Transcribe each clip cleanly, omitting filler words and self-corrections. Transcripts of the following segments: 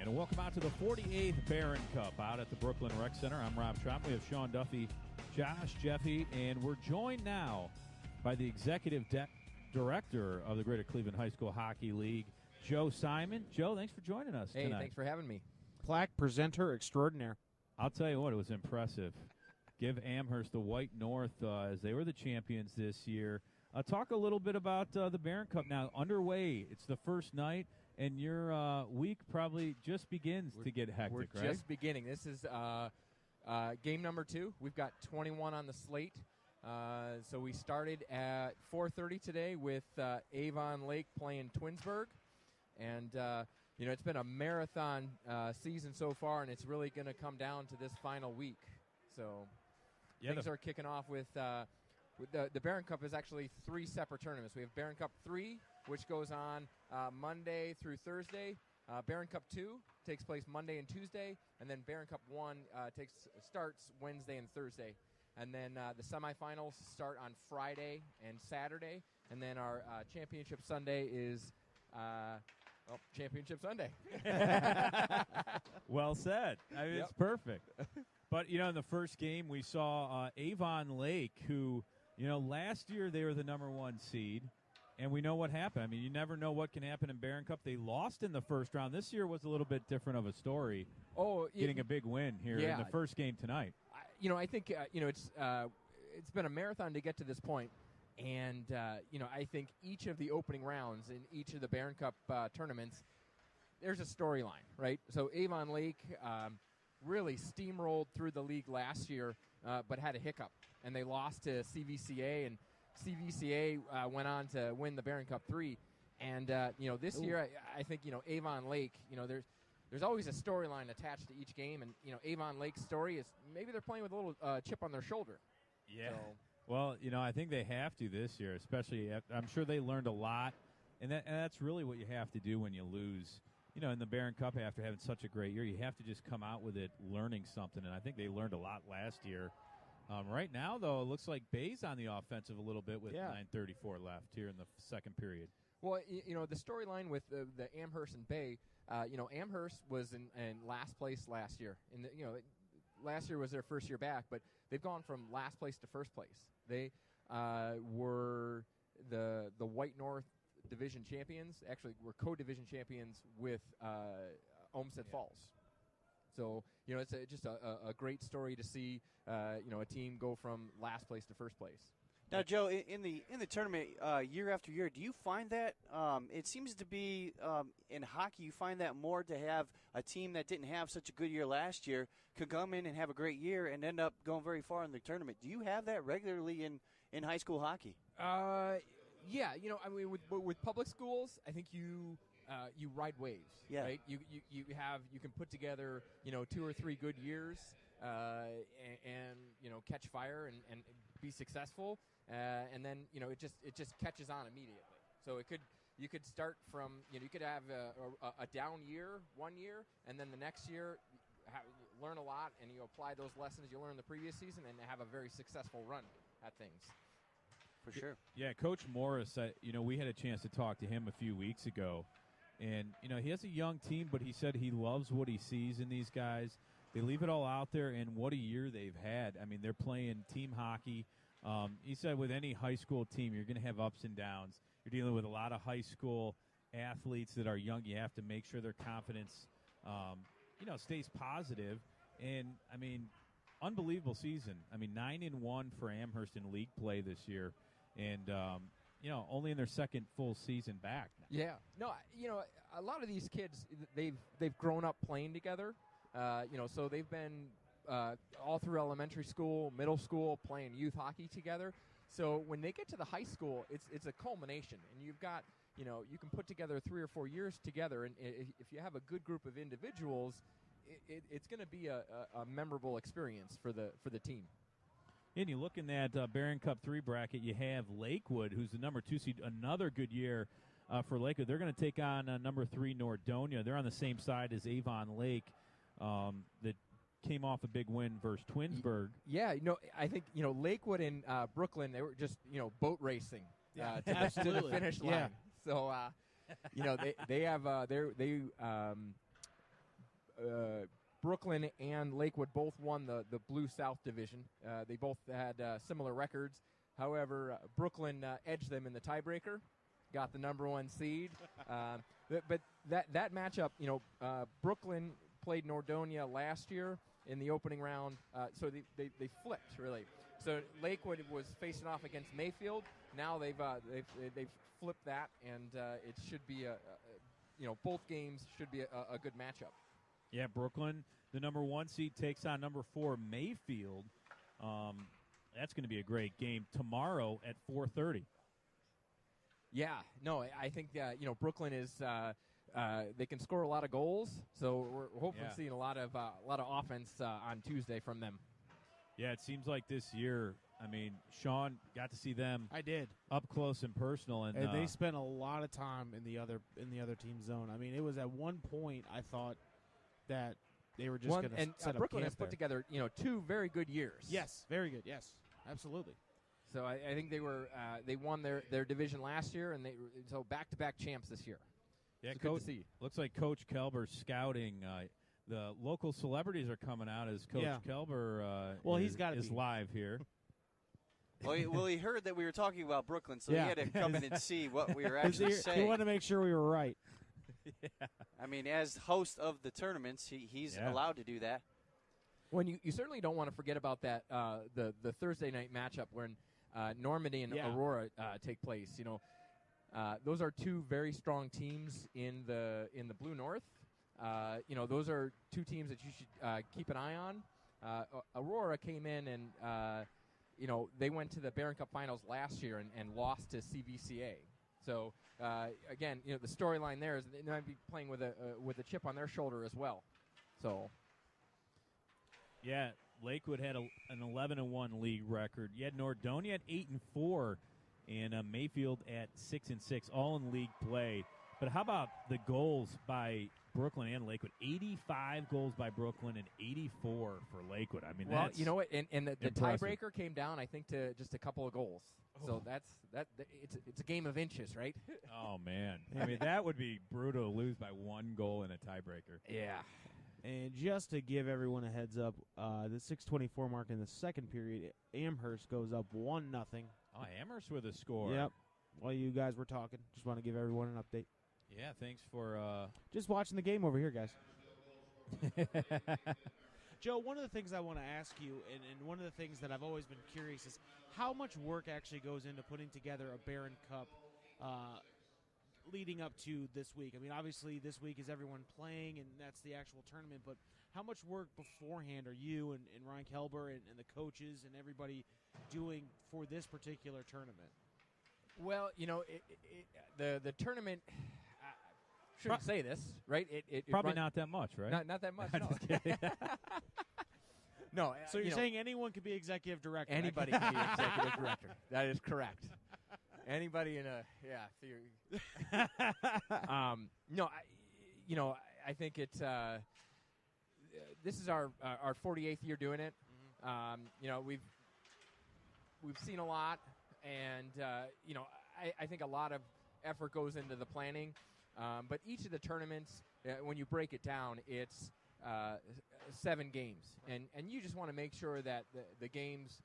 And welcome out to the 48th Barron Cup out at the Brooklyn Rec Center. I'm Rob Trump. We have Sean Duffy, Josh Jeffy, and we're joined now by the Executive Director of the Greater Cleveland High School Hockey League, Joe Simon. Joe, thanks for joining us tonight. Hey, thanks for having me. Plaque presenter extraordinaire. I'll tell you what, it was impressive. Give Amherst the White North as they were the champions this year. Talk a little bit about the Barron Cup now. Underway, it's the first night. And your week probably just begins to get hectic, right? We're just beginning. This is game number 2. We've got 21 on the slate. So we started at 4:30 today with Avon Lake playing Twinsburg. And, it's been a marathon season so far, and it's really going to come down to this final week. So things are kicking off with the Barron Cup is actually 3 separate tournaments. We have Barron Cup 3, which goes on Monday through Thursday. Barron Cup 2 takes place Monday and Tuesday, and then Barron Cup 1 starts Wednesday and Thursday. And then the semifinals start on Friday and Saturday, and then our championship Sunday is Championship Sunday. Well said. I mean, It's perfect. But, in the first game we saw Avon Lake, who, last year they were the number 1 seed. And we know what happened. I mean, you never know what can happen in Barron Cup. They lost in the first round. This year was a little bit different of a story. Getting a big win here in the first game tonight. I think it's been a marathon to get to this point, and I think each of the opening rounds in each of the Barron Cup tournaments, there's a storyline, right? So Avon Lake really steamrolled through the league last year, but had a hiccup, and they lost to CVCA and. CVCA went on to win the Barron Cup 3, and this year I think Avon Lake. There's always a storyline attached to each game, and Avon Lake's story is maybe they're playing with a little chip on their shoulder. Yeah. So. Well, I think they have to this year, especially. I'm sure they learned a lot, and that's really what you have to do when you lose. In the Barron Cup after having such a great year, you have to just come out with it learning something, and I think they learned a lot last year. Right now, though, it looks like Bay's on the offensive a little bit with 9:34 left here in the second period. Well, the storyline with the Amherst and Bay, Amherst was in last place last year. Last year was their first year back, but they've gone from last place to first place. They were the White North Division champions. Actually, were co-division champions with Olmsted Falls. So, it's just a great story to see, a team go from last place to first place. Now, Joe, in the tournament year after year, do you find that it seems to be in hockey, you find that more to have a team that didn't have such a good year last year could come in and have a great year and end up going very far in the tournament. Do you have that regularly in high school hockey? Yeah. With public schools, I think you ride waves, right? You can put together 2 or 3 good years and catch fire and be successful, and then it just catches on immediately. So you could start from you could have a down year one year, and then the next year learn a lot, and you apply those lessons you learned the previous season and have a very successful run at things. For sure. Yeah, Coach Morris, we had a chance to talk to him a few weeks ago. And, he has a young team, but he said he loves what he sees in these guys. They leave it all out there, and what a year they've had. I mean, they're playing team hockey. He said with any high school team, you're going to have ups and downs. You're dealing with a lot of high school athletes that are young. You have to make sure their confidence, stays positive. And, I mean, unbelievable season. I mean, 9-1 for Amherst in league play this year. And, only in their second full season back now. Yeah. No, a lot of these kids, they've grown up playing together. So they've been all through elementary school, middle school, playing youth hockey together. So when they get to the high school, it's a culmination. And you've got, you can put together 3 or 4 years together. And if you have a good group of individuals, it's going to be a memorable experience for the team. And you look in that Barron Cup 3 bracket, you have Lakewood, who's the number 2 seed, another good year for Lakewood. They're going to take on number 3 Nordonia. They're on the same side as Avon Lake that came off a big win versus Twinsburg. Yeah, I think, Lakewood and Brooklyn, they were just, boat racing to the finish line. Yeah. So, they have Brooklyn and Lakewood both won the Blue South Division. They both had similar records. However, Brooklyn edged them in the tiebreaker, got the number 1 seed. But that matchup, Brooklyn played Nordonia last year in the opening round, so they flipped really. So Lakewood was facing off against Mayfield. Now they've flipped that, and it should be both games should be a good matchup. Yeah, Brooklyn, the number 1 seed, takes on number 4 Mayfield. That's going to be a great game tomorrow at 4:30. Yeah, no, I think Brooklyn is they can score a lot of goals, so we're hopefully seeing a lot of offense on Tuesday from them. Yeah, it seems like this year. I mean, Sean got to see them. I did up close and personal, and they spent a lot of time in the other team zone. I mean, it was at one point I thought that they were just going to set up Brooklyn camp has put together 2 very good years. Yes, very good. Yes, absolutely. So I think they won their division last year, and so back-to-back champs this year. Yeah, it's good to see. Looks like Coach Kelber's scouting. The local celebrities are coming out as Coach Kelber. He's got is live here. Well, he heard that we were talking about Brooklyn, so he had to come in and see what we were actually saying. He wanted to make sure we were right. Yeah. I mean, as host of the tournaments, he's allowed to do that. When you certainly don't want to forget about that the Thursday night matchup when Normandy and Aurora take place. Those are 2 very strong teams in the Blue North. Those are 2 teams that you should keep an eye on. Aurora came in and they went to the Barron Cup Finals last year and lost to CVCA. So again, the storyline there is they might be playing with a chip on their shoulder as well. So. Yeah, Lakewood had an 11-1 league record. You had Nordonia at 8-4, and Mayfield at 6-6, all in league play. But how about the goals by Brooklyn and Lakewood? 85 goals by Brooklyn and 84 for Lakewood. I mean, that's you know what? And the impressive. tiebreaker came down, I think, to just a couple of goals. So it's a game of inches, right? Oh man, I mean that would be brutal to lose by 1 goal in a tiebreaker. Yeah. And just to give everyone a heads up, the 6:24 mark in the second period, Amherst goes up 1-0. Oh, Amherst with a score. Yep. While you guys were talking, just want to give everyone an update. Yeah, thanks for just watching the game over here, guys. Joe, one of the things I want to ask you, and one of the things that I've always been curious is how much work actually goes into putting together a Barron Cup leading up to this week. I mean, obviously this week is everyone playing, and that's the actual tournament, but how much work beforehand are you and Ryan Kelber and the coaches and everybody doing for this particular tournament? Well, the tournament, shouldn't say this, right? It probably not that much, right? Not that much, I'm no. just kidding. No. So you're saying anyone could be executive director? Anybody can be executive director. That is correct. Anybody in theory. No, I think it's this is our 48th year doing it. Mm-hmm. We've seen a lot, and I think a lot of effort goes into the planning. But each of the tournaments, when you break it down, it's 7 games, and you just want to make sure that the games,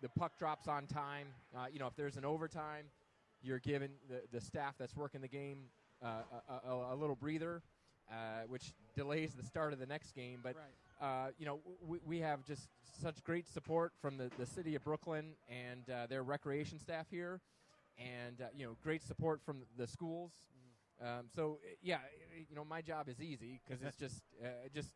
the puck drops on time. If there's an overtime, you're giving the staff that's working the game a little breather, which delays the start of the next game. But we have just such great support from the city of Brooklyn and their recreation staff here, and great support from the schools. My job is easy because it's just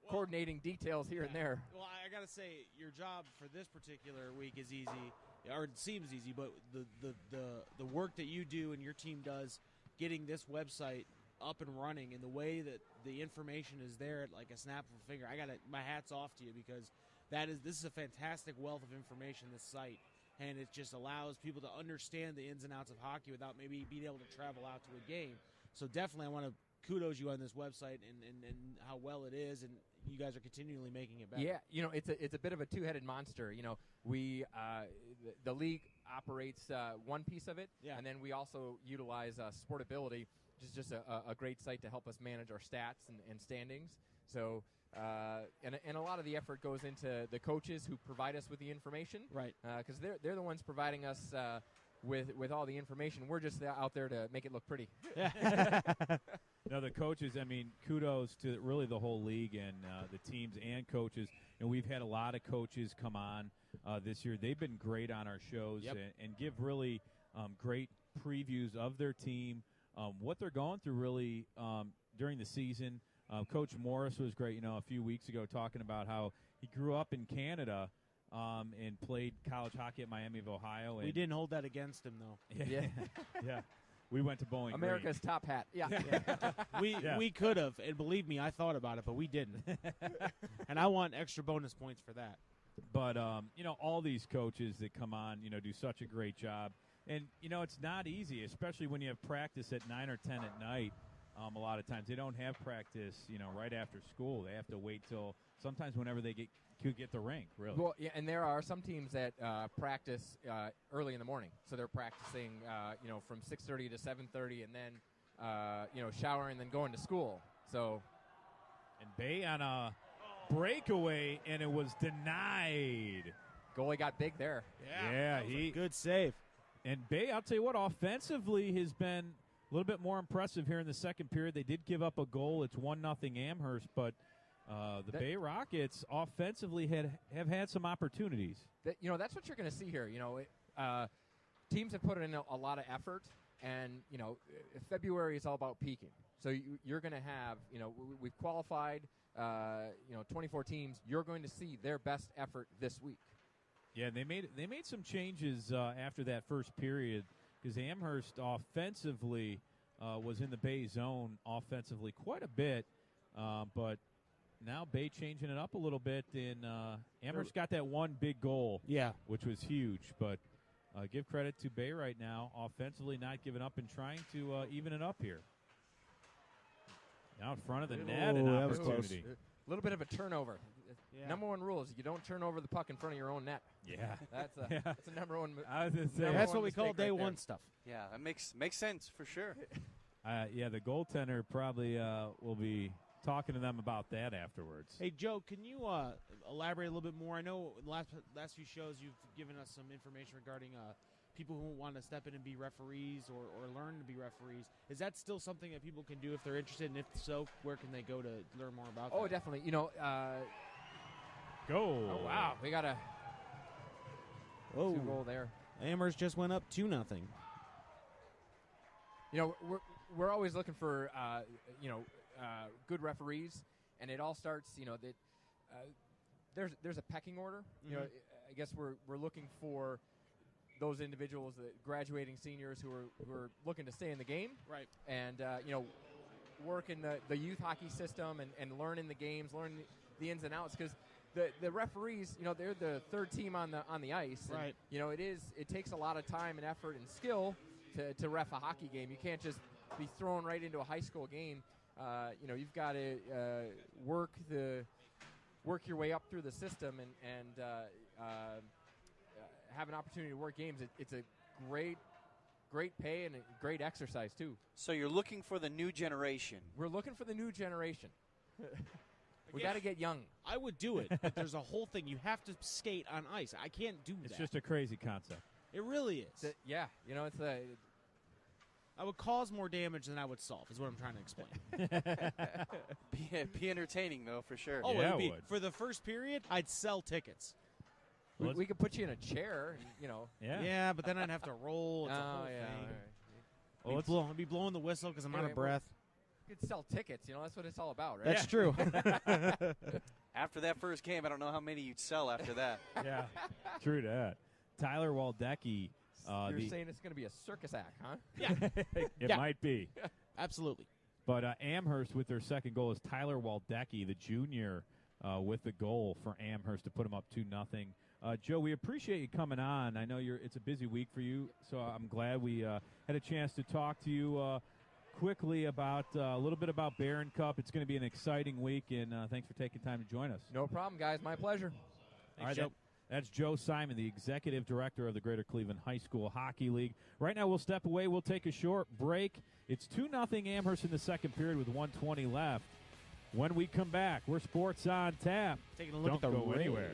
coordinating details here and there. Well, I got to say, your job for this particular week is easy, or it seems easy, but the work that you do and your team does getting this website up and running, and the way that the information is there at like a snap of a finger, my hat's off to you, because this is a fantastic wealth of information, this site, and it just allows people to understand the ins and outs of hockey without maybe being able to travel out to a game. So definitely I want to kudos you on this website and how well it is, and you guys are continually making it better. Yeah, it's a bit of a two-headed monster. We the league operates one piece of it, and then we also utilize Sportability, which is just a great site to help us manage our stats and standings. So and a lot of the effort goes into the coaches who provide us with the information, right? Because they're the ones providing us with all the information. We're just out there to make it look pretty. No, the coaches, I mean, kudos to really the whole league and the teams and coaches. And we've had a lot of coaches come on this year. They've been great on our shows and give really great previews of their team, what they're going through really during the season. Coach Morris was great, a few weeks ago talking about how he grew up in Canada and played college hockey at Miami of Ohio. We didn't hold that against him, though. Yeah. We went to Bowling America's Green. top hat. Yeah. We could have, and believe me, I thought about it, but we didn't. And I want extra bonus points for that. But, all these coaches that come on, do such a great job. And, it's not easy, especially when you have practice at 9 or 10 at night. A lot of times they don't have practice, right after school. They have to wait till sometimes whenever they could get the rink, really. Well, yeah, and there are some teams that practice early in the morning. So they're practicing, from 6:30 to 7:30 and then, showering and then going to school. So, and Bay on a breakaway, and it was denied. Goalie got big there. Yeah, good save. And Bay, I'll tell you what, offensively has been a little bit more impressive here in the second period. They did give up a goal. It's 1-0 Amherst, but the Bay Rockets offensively have had some opportunities. That's what you're going to see here. Teams have put in a lot of effort, and February is all about peaking. So you're going to have, we've qualified, 24 teams. You're going to see their best effort this week. Yeah, they made some changes after that first period because Amherst offensively was in the Bay zone offensively quite a bit, but now Bay changing it up a little bit, and Amherst got that one big goal, which was huge. But give credit to Bay right now, offensively not giving up and trying to even it up here. Now in front of the net, an opportunity. A little bit of a turnover. Yeah. Number one rule is you don't turn over the puck in front of your own net. Yeah, that's a number one. I was gonna say, that's what we call day one stuff. Yeah, that makes sense for sure. The goaltender probably will be talking to them about that afterwards. Hey, Joe, can you elaborate a little bit more? I know in the last few shows you've given us some information regarding people who want to step in and be referees or learn to be referees. Is that still something that people can do if they're interested? And if so, where can they go to learn more about that? Oh, definitely. Go. Oh, wow. We got a 2-goal there. Amherst just went up 2-0. We're always looking for, good referees, and it all starts, that there's a pecking order. Mm-hmm. I guess we're looking for those individuals, the graduating seniors who are looking to stay in the game. Right. And, work in the youth hockey system and learn in the games, learn the ins and outs, because the referees, they're the third team on the ice. Right. And, it takes a lot of time and effort and skill to ref a hockey game. You can't just be thrown right into a high school game. You've got to work your way up through the system and have an opportunity to work games. It's a great pay and a great exercise too. So you're looking for the new generation. We're looking for the new generation. We got to get young. I would do it, but there's a whole thing. You have to skate on ice. I can't do that. It's just a crazy concept. It really is. It's I would cause more damage than I would solve, is what I'm trying to explain. Be entertaining, though, for sure. Oh, yeah, it would. would. For the first period, I'd sell tickets. We could put you in a chair, Yeah, but then I'd have to roll. It's a whole thing. Well, I'd be blowing the whistle because I'm out of breath. You could sell tickets. That's what it's all about, right? That's true. After that first game, I don't know how many you'd sell after that. Yeah, true that. Tyler Waldecki. You're saying it's going to be a circus act, huh? Yeah. It might be. Absolutely. But Amherst with their second goal is Tyler Waldecki, the junior, with the goal for Amherst to put them up 2-0. Joe, we appreciate you coming on. I know it's a busy week for you, so I'm glad we had a chance to talk to you quickly about a little bit about Barron Cup. It's going to be an exciting week, and thanks for taking time to join us. No problem, guys. My pleasure. All right, that's Joe Simon, the executive director of the Greater Cleveland High School Hockey League. Right now, we'll step away. We'll take a short break. It's 2-0 Amherst in the second period with 1:20 left. When we come back, we're Sports on Tap. Taking a look Don't at the go Rays. anywhere.